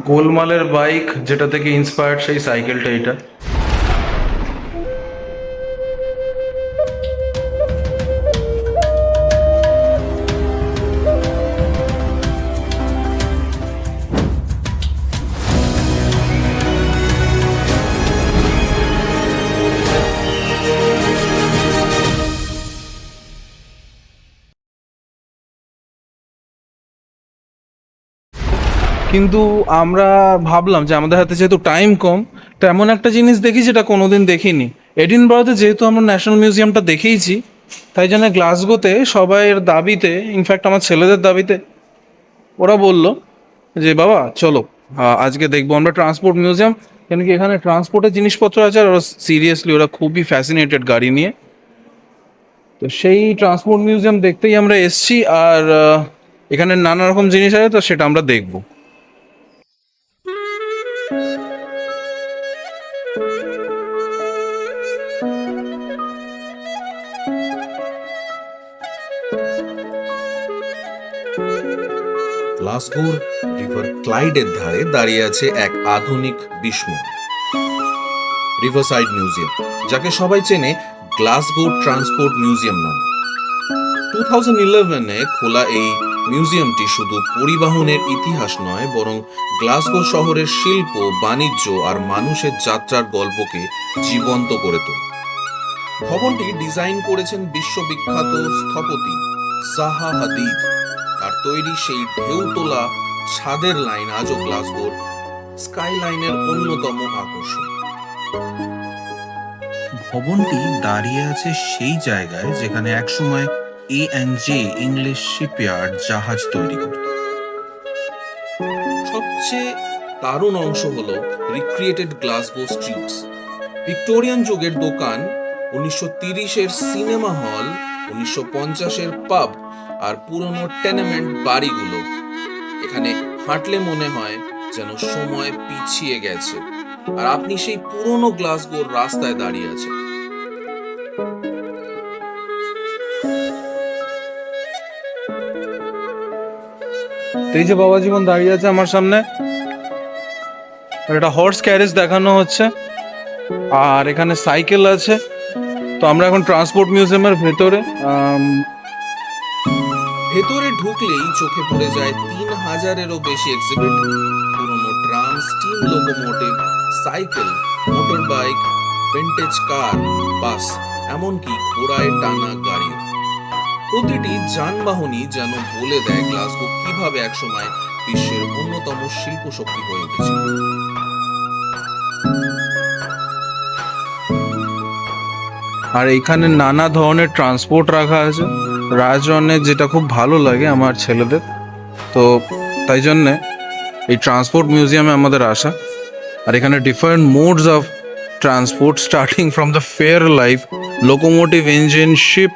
গোলমালের bike যেটা থেকে inspired সেই সাইকেলটা এটা। কিন্তু আমরা ভাবলাম যে আমাদের হাতে যেহেতু টাইম কম, তো এমন একটা জিনিস দেখি যেটা কোনোদিন দেখিনি। এডিনবরাতে যেহেতু আমরা ন্যাশনাল মিউজিয়ামটা দেখেইছি, তাই জন্য গ্লাসগোতে সবাইয়ের দাবিতে, ইনফ্যাক্ট আমার ছেলেদের দাবিতে, ওরা বলল যে বাবা চলো, আজকে দেখবো আমরা ট্রান্সপোর্ট মিউজিয়াম। কেন কি এখানে ট্রান্সপোর্টের জিনিসপত্র আছে, আর ওরা সিরিয়াসলি ওরা খুবই ফ্যাসিনেটেড গাড়ি নিয়ে। তো সেই ট্রান্সপোর্ট মিউজিয়াম দেখতেই আমরা এসছি, আর এখানে নানা রকম জিনিস আছে, তো সেটা আমরা দেখবো। গ্লাসগোর রিভার ক্লাইডের ধারে দাঁড়িয়ে আছে এক আধুনিক বিস্ময়, রিভারসাইড মিউজিয়াম, যাকে সবাই চেনে গ্লাসগো ট্রান্সপোর্ট মিউজিয়াম নামে। 2011-এ খোলা এই মিউজিয়ামটি শুধু পরিবহনের ইতিহাস নয়, বরং গ্লাসগো শহরের শিল্প, বাণিজ্য আর মানুষের যাত্রার গল্পকে জীবন্ত করে তোলে। ভবনটি ডিজাইন করেছেন বিশ্ববিখ্যাত স্থপতি জাহা হাদিদ। তার তৈরি সেই ঢেউ তোলা ছাদের লাইন আজও গ্লাসগোর স্কাইলাইনের অন্যতম আকর্ষণ। ভবনটি দাঁড়িয়ে আছে সেই জায়গায় যেখানে একসময় A&J ইংলিশ শিপইয়ার্ড জাহাজ তৈরি করত। সবচেয়ে দারুণ অংশ হলো রিক্রিয়েটেড গ্লাসগো স্ট্রিটস, ভিক্টোরিয়ান যুগের দোকান, 1930-এর সিনেমা হল, 1950-এর পাব আর পুরনো টেনেমেন্ট বাড়িগুলো। এখানে হাঁটলে মনে হয় যেন সময় পিছিয়ে গেছে, আর আপনি সেই পুরনো গ্লাসগোর রাস্তায় দাঁড়িয়ে আছেন। এই যে বাবা জীবন দাঁড়িয়ে আছে আমার সামনে, আর একটা হর্স ক্যারেজ দেখানো হচ্ছে, আর এখানে সাইকেল আছে। তো আমরা এখন ট্রান্সপোর্ট মিউজিয়ামের ভেতরে। ভেতরে ঢুকলেই চোখে পড়ে যায় 3000-এরও বেশি এক্সিবিট, পুরনো tram, steam locomotive, cycle, motor bike, vintage car, bus, এমনকি ঘোড়ায় টানা গাড়ি। প্রতিটি যানবাহনই যেন বলে দেয় গ্লাসগো কিভাবে একসময় বিশ্বের অন্যতম শিল্প শক্তি হয়ে উঠেছিল। আর এখানে নানা ধরনের ট্রান্সপোর্ট রাখা আছে রাজরনের, যেটা খুব ভালো লাগে আমার ছেলেদের। তো তাই জন্যে এই ট্রান্সপোর্ট মিউজিয়ামে আমাদের আসা। আর এখানে different modes of transport, starting from the fair life, locomotive, engine, ship,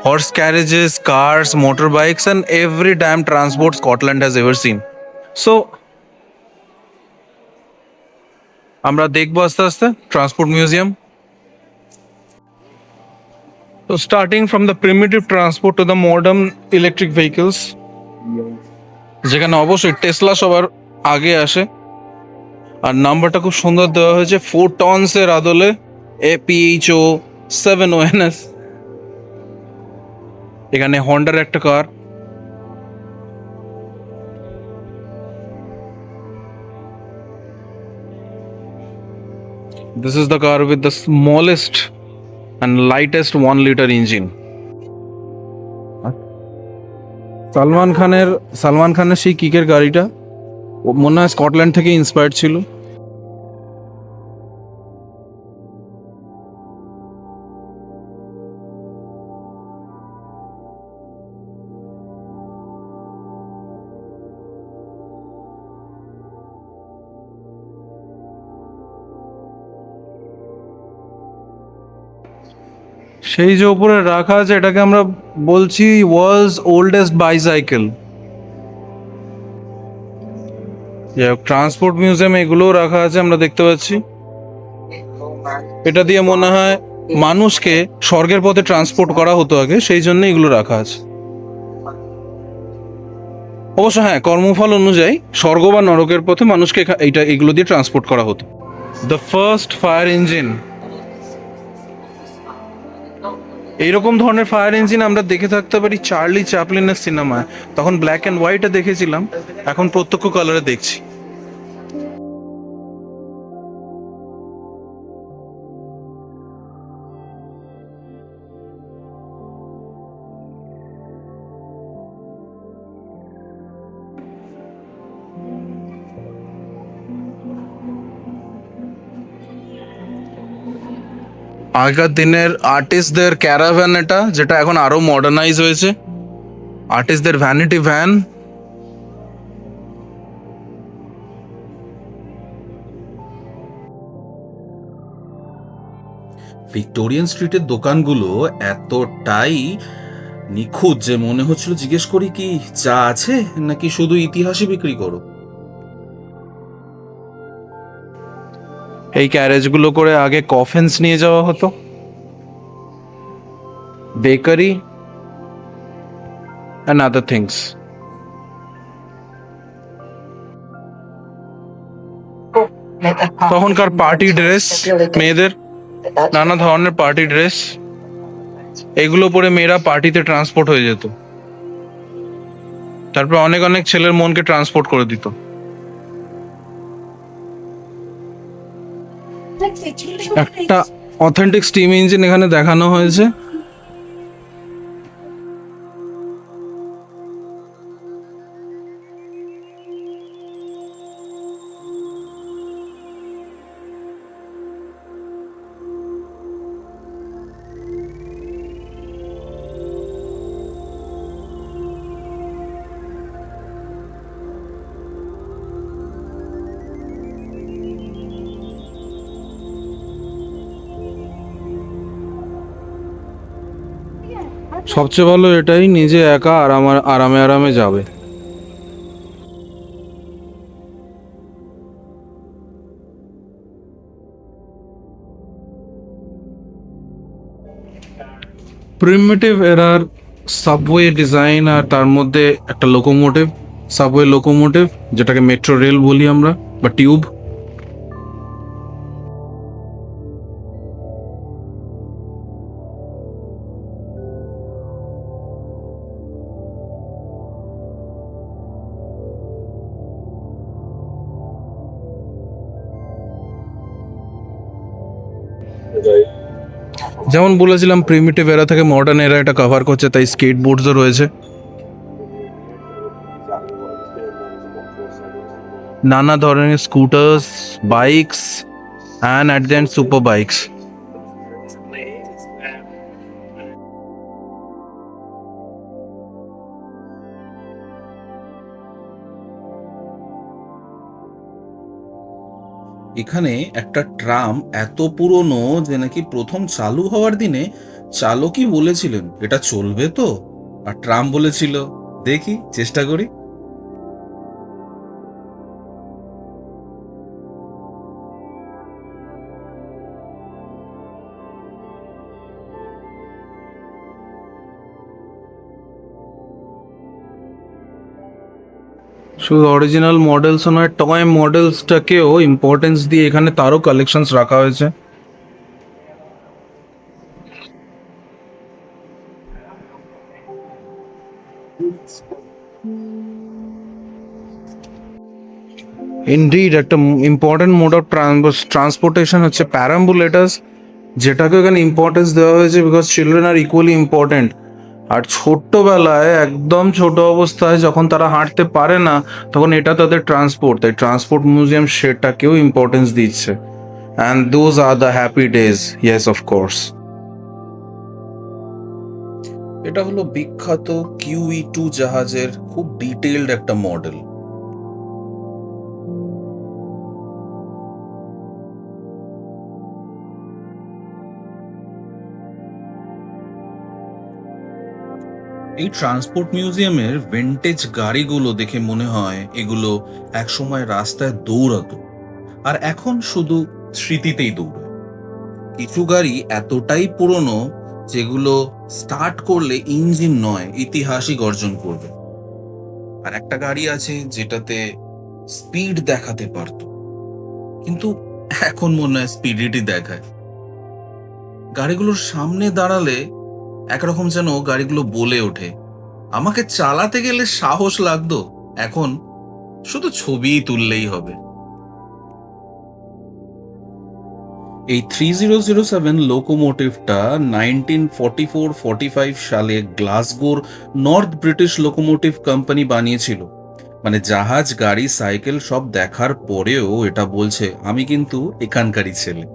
horse carriages, cars, motorbikes, and every damn transport Scotland has ever seen. So, আমরা দেখবো আস্তে আস্তে transport museum. So, starting from the primitive transport to the modern electric vehicles, যেখানে অবশ্যই Tesla সবার আগে আসে। আর নাম্বারটা খুব সুন্দর দেওয়া হয়েছে, 4 টনসের আদলে APHO 7ONS। এখানে হন্ডার একটা কার, this is the car with the smallest and lightest 1 liter engine. Salman খানের সেই কিকের গাড়িটা মনে হয় স্কটল্যান্ড থেকে ইন্সপায়ার্ড ছিল। সেই যে উপরে রাখা আছে, এটাকে আমরা বলছি ওয়ার্ল্ডস ওল্ডেস্ট বাইসাইকেল। ট্রান্সপোর্ট মিউজিয়ামে এগুলোও রাখা আছে, আমরা দেখতে পাচ্ছি। এটা দিয়ে মনে হয় মানুষকে স্বর্গের পথে ট্রান্সপোর্ট করা হতো আগে, সেই জন্য এগুলো রাখা আছে। অবশ্য হ্যাঁ, কর্মফল অনুযায়ী স্বর্গ বা নরকের পথে মানুষকে এগুলো দিয়ে ট্রান্সপোর্ট করা হতো। দ্য ফার্স্ট ফায়ার ইঞ্জিন, এইরকম ধরনের ফায়ার ইঞ্জিন আমরা দেখে থাকতে পারি চার্লি চ্যাপলিনের সিনেমায়। তখন ব্ল্যাক অ্যান্ড হোয়াইটে দেখেছিলাম, এখন প্রত্যক্ষ কালারে দেখছি। আগেকার দিনের আর্টিস্টদের ক্যারাভ্যান এটা, যেটা এখন আরো মডার্নাইজ হয়েছে, আর্টিস্টদের ভ্যানিটি ভ্যান। ভিক্টোরিয়ান স্ট্রিটের দোকানগুলো এতটাই নিখুঁত যে মনে হচ্ছিল জিজ্ঞেস করি কি চা আছে নাকি শুধু ইতিহাসই বিক্রি করো। এই ক্যারেজগুলো করে আগে কফিনস নিয়ে যাওয়া হতো, বেকারি অ্যান্ড আদার থিংস। তখনকার পার্টি ড্রেস, মেয়েদের নানা ধরনের পার্টি ড্রেস, এগুলো পরে মেয়েরা পার্টিতে ট্রান্সপোর্ট হয়ে যেত। তারপর অনেক অনেক ছেলের মনকে ট্রান্সপোর্ট করে দিত। একটা অথেন্টিক স্টিম ইঞ্জিন এখানে দেখানো হয়েছে। সবচেয়ে ভালো এটাই, নিজে একা আরামে আরামে যাবে। প্রিমিটিভ এরার সাবওয়ে ডিজাইন, আর তার মধ্যে একটা লোকোমোটিভ, সাবওয়ে লোকোমোটিভ, যেটাকে মেট্রো রেল বলি আমরা, বা টিউব। যেমন বলেছিলাম, প্রিমিটিভ এরা থেকে মডার্ন এরা এটা কভার করছে, তাই স্কেট বোর্ডসও রয়েছে, নানা ধরনের scooters, bikes and at the end super bikes. এখানে একটা ট্রাম এত পুরনো যে নাকি প্রথম চালু হওয়ার দিনে চালকই বলেছিলেন এটা চলবে তো, আর ট্রাম বলেছিল দেখি চেষ্টা করি। শুধু অরিজিনাল মডেলস নয়, টয় মডেলসটাকেও ইম্পর্টেন্স দিয়ে এখানে তারও কালেকশনস রাখা হয়েছে। ইনডিড একটা ইম্পর্টেন্ট মোড অফ ট্রান্সপোর্টেশন হচ্ছে প্যারাম্বুলেটার্স, যেটাকে এখানে ইম্পর্টেন্স দেওয়া হয়েছে because children are equally important. আর ছোট্টবেলায় একদম ছোট অবস্থায় যখন তারা হাঁটতে পারে না, তখন এটা তাদের ট্রান্সপোর্ট, তাই ট্রান্সপোর্ট মিউজিয়াম সেটাকেও ইম্পর্টেন্স দিচ্ছে। And those are the happy days, yes of course. এটা হলো বিখ্যাত QE2 জাহাজের খুব ডিটেইলড একটা মডেল। এই ট্রান্সপোর্ট মিউজিয়ামের ভিন্টেজ গাড়িগুলো দেখে মনে হয় এগুলো একসময় রাস্তায় দৌড়াতো, আর এখন শুধু স্মৃতিতেই দৌড়ায়। কিছু গাড়ি এতটাই পুরনো যেগুলো স্টার্ট করলে ইঞ্জিন নয় ইতিহাসই গর্জন করবে। আর একটা গাড়ি আছে যেটাতে স্পিড দেখাতে পারতো, কিন্তু এখন মনে হয় স্পিডই দেখায়। গাড়িগুলোর সামনে দাঁড়ালে একরকম যেন গাড়িগুলো বলে ওঠে, আমাকে চালাতে গেলে সাহস লাগতো, এখন শুধু ছবিই তুললেই হবে। এই 3007 লোকোমোটিভটা 1944-45 সালে গ্লাসগোর নর্থ ব্রিটিশ লোকোমোটিভ কোম্পানি বানিয়েছিল। মানে জাহাজ, গাড়ি, সাইকেল সব দেখার পরেও এটা বলছে আমি কিন্তু এখানকারই ছেলে।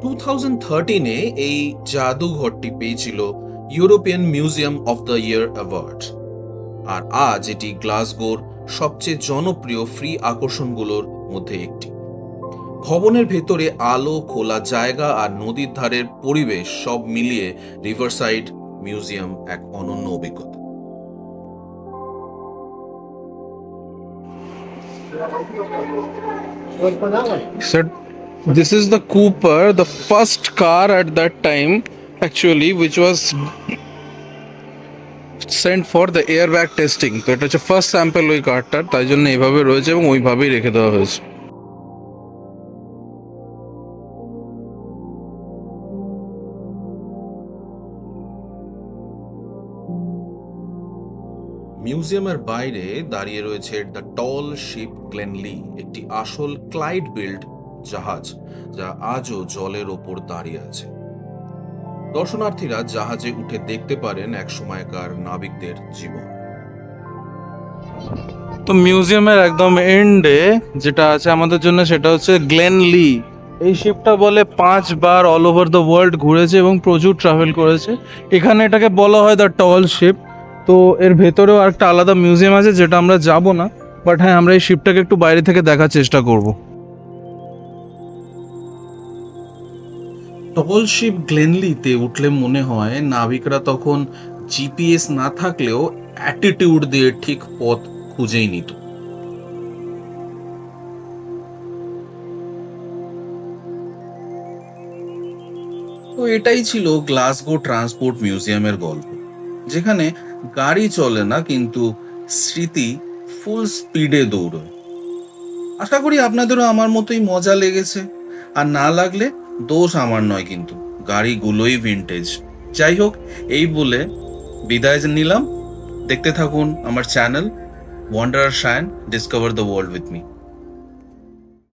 2013-এ এই জাদুঘরটি পেয়েছিল European museum of the year award, আর আজ এটি গ্লাসগোর সবচেয়ে জনপ্রিয় ফ্রি আকর্ষণগুলোর মধ্যে একটি। ভবনের ভেতরে আলো, খোলা জায়গা আর নদীর ধারের পরিবেশ সব মিলিয়ে রিভারসাইড মিউজিয়াম এক অনন্য অভিজ্ঞতা। Said this is the Cooper, the first car at that time, actually, which was sent for the airbag testing. তো এটা হচ্ছে ফার্স্ট স্যাম্পল ওই কারটার, তাই জন্য এইভাবে রয়েছে এবং ওইভাবেই রেখে দেওয়া হয়েছে। মিউজিয়ামের বাইরে দাঁড়িয়ে রয়েছে দ্য টল শিপ গ্লেনলি, একটি আসল ক্লাইড বিল্ড জাহাজ যা আজও জলের ওপর দাঁড়িয়ে আছে। দর্শনার্থীরা জাহাজে উঠে দেখতে পারেন এক সময়কার নাবিকদের জীবন। তো মিউজিয়ামের একদম এন্ডে যেটা আছে আমাদের জন্য সেটা হচ্ছে গ্লেনলি। এই শিপটা বলে 5 বার অল ওভার দ্য ওয়ার্ল্ড ঘুরেছে এবং প্রচুর ট্রাভেল করেছে। এখানে এটাকে বলা হয় দ্য টল শিপ। তো এর ভেতরেও আরেকটা আলাদা মিউজিয়াম আছে যেটা আমরা যাব না, বাট হ্যাঁ আমরা এই শিপটাকে একটু বাইরে থেকে দেখার চেষ্টা করব। টল শিপ গ্লেনলিতে উঠলে মনে হয় নাবিকরা তখন জিপিএস না থাকলেও অ্যাটিটিউড দিয়ে ঠিক পথ খুঁজেই নিত। তো এটাই ছিল গ্লাসগো ট্রান্সপোর্ট মিউজিয়ামের গল্প, যেখানে গাড়ি চলে না কিন্তু স্মৃতি ফুল স্পিডে দৌড়য়। আশা করি আপনাদেরও আমার মতোই মজা লেগেছে, আর না লাগলে দোষ আমার নয়, কিন্তু গাড়িগুলোই ভিনটেজ। যাই হোক, এই বলে বিদায় নিলাম। দেখতে থাকুন আমার channel wanderer shine, discover the world with me.